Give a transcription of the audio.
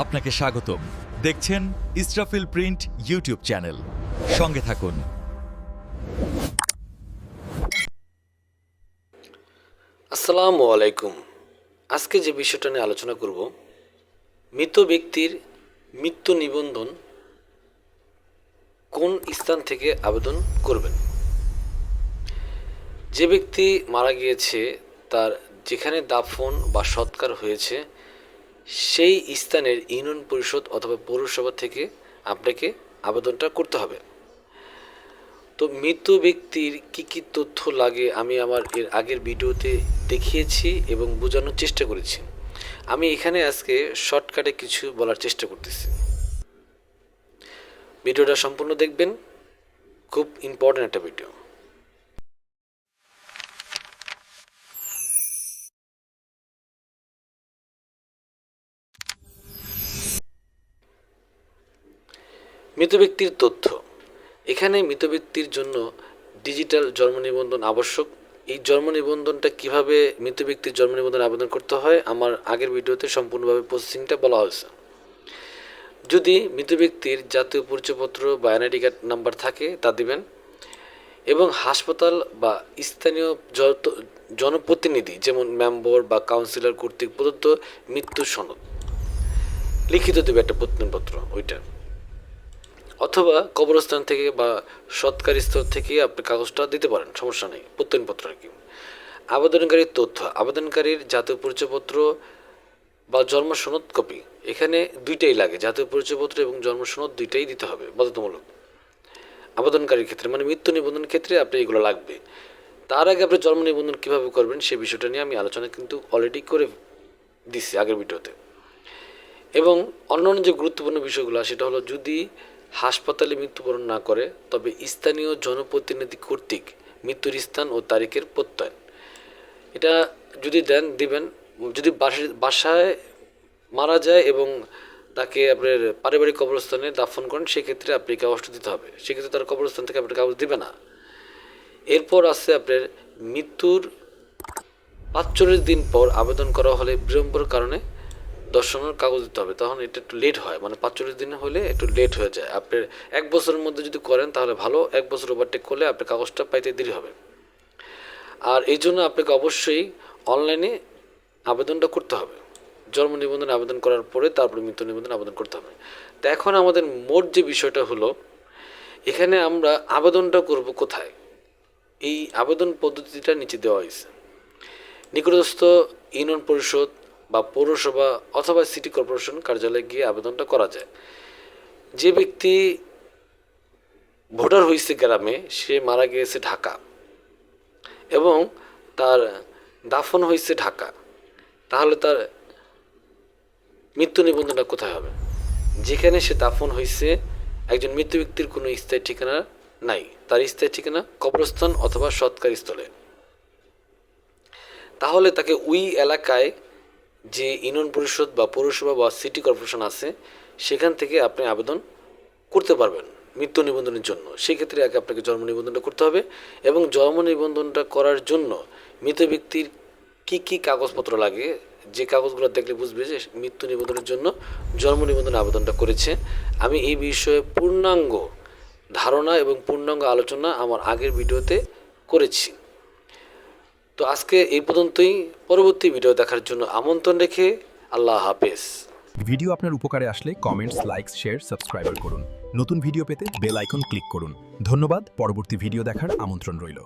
আপনাকে স্বাগতম। দেখছেন ইসরাফিল প্রিন্ট ইউটিউব চ্যানেল। সঙ্গে থাকুন। আসসালামু আলাইকুম। আজকে যে বিষয়টা নিয়ে আলোচনা করব, মৃত ব্যক্তির মৃত্যু নিবন্ধন কোন স্থান থেকে আবেদন করবেন। যে ব্যক্তি মারা গিয়েছে তার যেখানে দাফন বা সৎকার হয়েছে সেই স্থানের ইউনিয়ন পরিষদ অথবা পৌরসভা থেকে আপনাকে আবেদনটা করতে হবে। তো মৃত ব্যক্তির কী কী তথ্য লাগে আমি আমার এর আগের ভিডিওতে দেখিয়েছি এবং বোঝানোর চেষ্টা করেছি। আমি এখানে আজকে শর্টকাটে কিছু বলার চেষ্টা করতেছি। ভিডিওটা সম্পূর্ণ দেখবেন, খুব ইম্পর্ট্যান্ট একটা ভিডিও। মৃত ব্যক্তির তথ্য। এখানে মৃত ব্যক্তির জন্য ডিজিটাল জন্ম নিবন্ধন আবশ্যক। এই জন্ম নিবন্ধনটা কীভাবে মৃত ব্যক্তির জন্ম নিবন্ধন আবেদন করতে হয় আমার আগের ভিডিওতে সম্পূর্ণভাবে প্রসেসিংটা বলা হয়েছে। যদি মৃত ব্যক্তির জাতীয় পরিচয়পত্র বা এনআইডি কার্ড নাম্বার থাকে তা দিবেন, এবং হাসপাতাল বা স্থানীয় জনপ্রতিনিধি যেমন মেম্বার বা কাউন্সিলর কর্তৃক প্রদত্ত মৃত্যু সনদ লিখিত দেবে একটা প্রত্যয়নপত্র ওইটা, অথবা কবরস্থান থেকে বা সৎকার স্থল থেকে আপনি কাগজটা দিতে পারেন, সমস্যা নেই, প্রত্যয়নপত্র আর কি। আবেদনকারীর তথ্য, আবেদনকারীর জাতীয় পরিচয়পত্র বা জন্ম সনদ কপি। এখানে দুইটাই লাগে, জাতীয় পরিচয়পত্র এবং জন্ম সনদ দুইটাই দিতে হবে বাধ্যতামূলক আবেদনকারীর ক্ষেত্রে, মানে মৃত্যু নিবন্ধনের ক্ষেত্রে আপনি এগুলো লাগবে। তার আগে আপনি জন্ম নিবন্ধন কীভাবে করবেন সে বিষয়টা নিয়ে আমি আলোচনা কিন্তু অলরেডি করে দিচ্ছি আগের ভিডিওতে। এবং অন্যান্য যে গুরুত্বপূর্ণ বিষয়গুলো সেটা হলো, যদি হাসপাতালে মৃত্যুবরণ না করে তবে স্থানীয় জনপ্রতিনিধি কর্তৃক মৃত্যুর স্থান ও তারিখের প্রত্যয়ন, এটা যদি দেন দিবেন। যদি বাসায় মারা যায় এবং তাকে আপনার পারিবারিক কবরস্থানে দাফন করেন সেক্ষেত্রে আপনি কাগজটা দিতে হবে, সেক্ষেত্রে তার কবরস্থান থেকে আপনার কাগজ দিবে না। এরপর আছে আপনার মৃত্যুর ৪৫ দিন পর আবেদন করা হলে বিলম্বর কারণে দর্শনের কাগজ দিতে হবে, তখন এটা একটু লেট হয়, মানে ৪৫ দিন হলে একটু লেট হয়ে যায়। আপনার ১ বছরের মধ্যে যদি করেন তাহলে ভালো, 1 বছর ওভারটেক করলে আপনার কাগজটা পাইতে দেরি হবে। আর এই জন্য আপনাকে অবশ্যই অনলাইনে আবেদনটা করতে হবে। জন্ম নিবন্ধন আবেদন করার পরে তারপরে মৃত্যু নিবন্ধন আবেদন করতে হবে। তো এখন আমাদের মোট যে বিষয়টা হলো, এখানে আমরা আবেদনটা করব কোথায়, এই আবেদন পদ্ধতিটা নিচে দেওয়া হয়েছে। নিকটস্থ ইউনিয়ন পরিষদ বা পৌরসভা অথবা সিটি কর্পোরেশন কার্যালয়ে গিয়ে আবেদনটা করা যায়। যে ব্যক্তি ভোটার হয়েছে গ্রামে, সে মারা গিয়েছে ঢাকা এবং তার দাফন হয়েছে ঢাকা, তাহলে তার মৃত্যু নিবন্ধনটা কোথায় হবে? যেখানে সে দাফন হয়েছে একজন মৃত ব্যক্তির কোনো স্থায়ী ঠিকানা নাই, তার স্থায়ী ঠিকানা কবরস্থান অথবা সৎকার স্থলে, তাহলে তাকে ওই এলাকায় যে ইউনিয়ন পরিষদ বা পৌরসভা বা সিটি কর্পোরেশন আছে সেখান থেকে আপনি আবেদন করতে পারবেন মৃত্যু নিবন্ধনের জন্য। সেক্ষেত্রে আগে আপনাকে জন্ম নিবন্ধনটা করতে হবে, এবং জন্ম নিবন্ধনটা করার জন্য মৃত ব্যক্তির কী কী কাগজপত্র লাগে, যে কাগজগুলো দেখলে বুঝবে যে মৃত্যু নিবন্ধনের জন্য জন্ম নিবন্ধন আবেদনটা করেছে। আমি এই বিষয়ে পূর্ণাঙ্গ ধারণা এবং পূর্ণাঙ্গ আলোচনা আমার আগের ভিডিওতে করেছি। তো আজকে এই পর্যন্তই, পরবর্তী ভিডিও দেখার জন্য আমন্ত্রণ রেখে আল্লাহ হাফেজ। ভিডিও আপনার উপকারে আসলে কমেন্টস, লাইকস, শেয়ার, সাবস্ক্রাইব করুন। নতুন ভিডিও পেতে বেল আইকন ক্লিক করুন। ধন্যবাদ। পরবর্তী ভিডিও দেখার আমন্ত্রণ রইল।